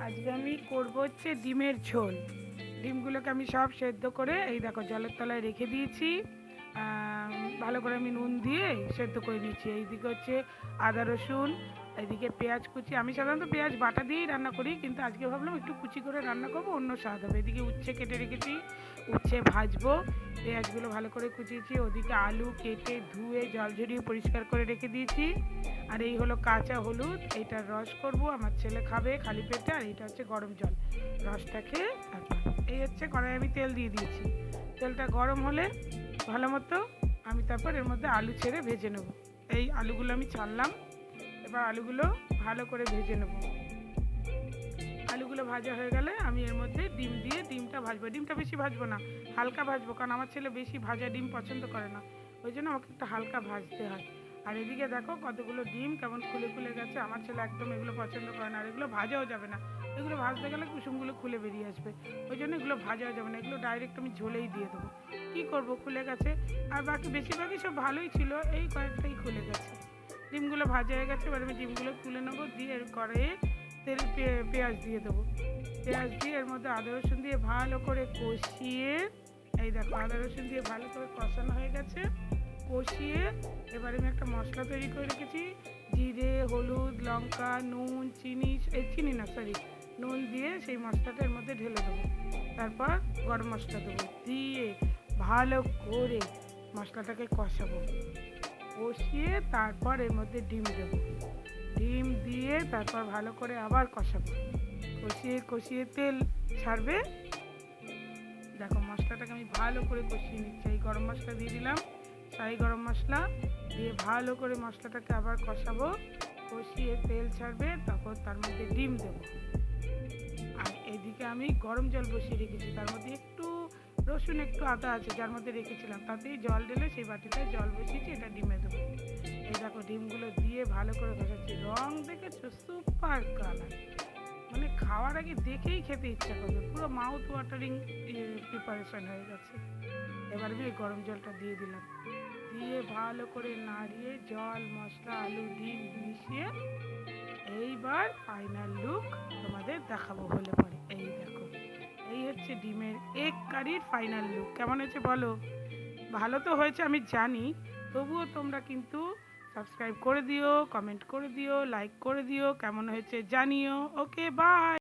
আজকে আমি করব হচ্ছে ডিমের ঝোল। ডিমগুলোকে আমি সব সেদ্ধ করে এই দেখো জলের তলায় রেখে দিয়েছি। ভালো করে আমি নুন দিয়ে সেদ্ধ করে নিয়েছি। এইদিকে হচ্ছে আদা রসুন, এইদিকে পেঁয়াজ কুচি। আমি সাধারণত পেঁয়াজ বাটা দিয়েই রান্না করি, কিন্তু আজকে ভাবলাম একটু কুচি করে রান্না করবো, অন্য স্বাদ হবে। এদিকে উচ্ছে কেটে রেখেছি, উচ্ছে ভাজবো। পেঁয়াজগুলো ভালো করে কুচিয়েছি। ওদিকে আলু কেটে ধুয়ে জল ঝরিয়ে পরিষ্কার করে রেখে দিয়েছি। আর এই হলো কাঁচা হলুদ, এইটার রস করব, আমার ছেলে খাবে খালি পেটে। আর এইটা হচ্ছে গরম জল, রসটা খেয়ে তারপর এই হচ্ছে কড়াই আমি তেল দিয়ে দিয়েছি। তেলটা গরম হলে ভালো মতো আমি তারপর এর মধ্যে আলু ছেড়ে ভেজে নেব। এই আলুগুলো আমি ছাড়লাম, এবার আলুগুলো ভালো করে ভেজে নেব। আলুগুলো ভাজা হয়ে গেলে আমি এর মধ্যে ডিম দিয়ে ডিমটা ভাজবো। ডিমটা বেশি ভাজবো না, হালকা ভাজবো, কারণ আমার ছেলে বেশি ভাজা ডিম পছন্দ করে না, ওই জন্য আমাকে একটু হালকা ভাজতে হয়। আর এদিকে দেখো কতগুলো ডিম কেমন খুলে খুলে গেছে। আমার ছেলে একদম এগুলো পছন্দ করে না, আর এগুলো ভাজাও যাবে না। এগুলো ভাজতে গেলে কুসুমগুলো খুলে বেরিয়ে আসবে, ওই জন্য এগুলো ভাজাও যাবে না। এগুলো ডাইরেক্ট আমি ঝোলেই দিয়ে দেবো। কী করবো, খুলে গেছে। আর বাকি বেশিরভাগই সব ভালোই ছিল, এই কয়েকটাই খুলে গেছে। ডিমগুলো ভাজা হয়ে গেছে, এবার আমি ডিমগুলো তুলে নেবো। দিয়ে এর কড়াইয়ে তেল পেঁয়াজ দিয়ে দেবো। পেঁয়াজ দিয়ে এর মধ্যে আদা রসুন দিয়ে ভালো করে কষিয়ে, এই দেখো আদা রসুন দিয়ে ভালো করে কষানো হয়ে গেছে। কষিয়ে এবার আমি একটা মশলা তৈরি করে রেখেছি। জিরে, হলুদ, লঙ্কা, নুন, চিনি না সরি, নুন দিয়ে সেই মশলাটা এর মধ্যে ঢেলে দেবো। তারপর গরম মশলা দেবো, দিয়ে ভালো করে মশলাটাকে কষাবো। কষিয়ে তারপর এর মধ্যে ডিম দেবো। ডিম দিয়ে তারপর ভালো করে আবার কষাবো। কষিয়ে কষিয়ে তেল ছাড়বে। দেখো মশলাটাকে আমি ভালো করে কষিয়ে নিচ্ছি। এই গরম মশলা দিয়ে দিলাম, শাহি গরম মশলা দিয়ে ভালো করে মশলাটাকে আবার কষাবো। কষিয়ে তেল ছাড়বে, তখন তার মধ্যে ডিম দেবো। আর এইদিকে আমি গরম জল বসিয়ে রেখেছি, তার মধ্যে একটু রসুন একটু আদা আছে যার মধ্যে রেখেছিলাম, তাতেই জল ঢেলে সেই বাটিতে জল বসিয়েছি, এটা ডিমে দেবো। এই দেখো ডিমগুলো দিয়ে ভালো করে কষাচ্ছি। রং দেখেছো, সুপার কালার, মানে খাওয়ার আগে দেখেই খেতে ইচ্ছা করবে। পুরো মাউথ ওয়াটারিং প্রিপারেশন হয়ে গেছে। এবার আমি গরম জলটা দিয়ে দিলাম, দিয়ে ভালো করে নাড়িয়ে জল মশলা আলু ডিম মিশিয়ে এইবার ফাইনাল লুক তোমাদের দেখাবো হলে পরে। এই দেখো, এই হচ্ছে ডিমের এগ কারির ফাইনাল লুক। কেমন হয়েছে বলো? ভালো তো হয়েছে আমি জানি, তবুও তোমরা কিন্তু সাবস্ক্রাইব করে দিও, কমেন্ট করে দিও, লাইক করে দিও, কেমন হয়েছে জানিও। ওকে, বাই।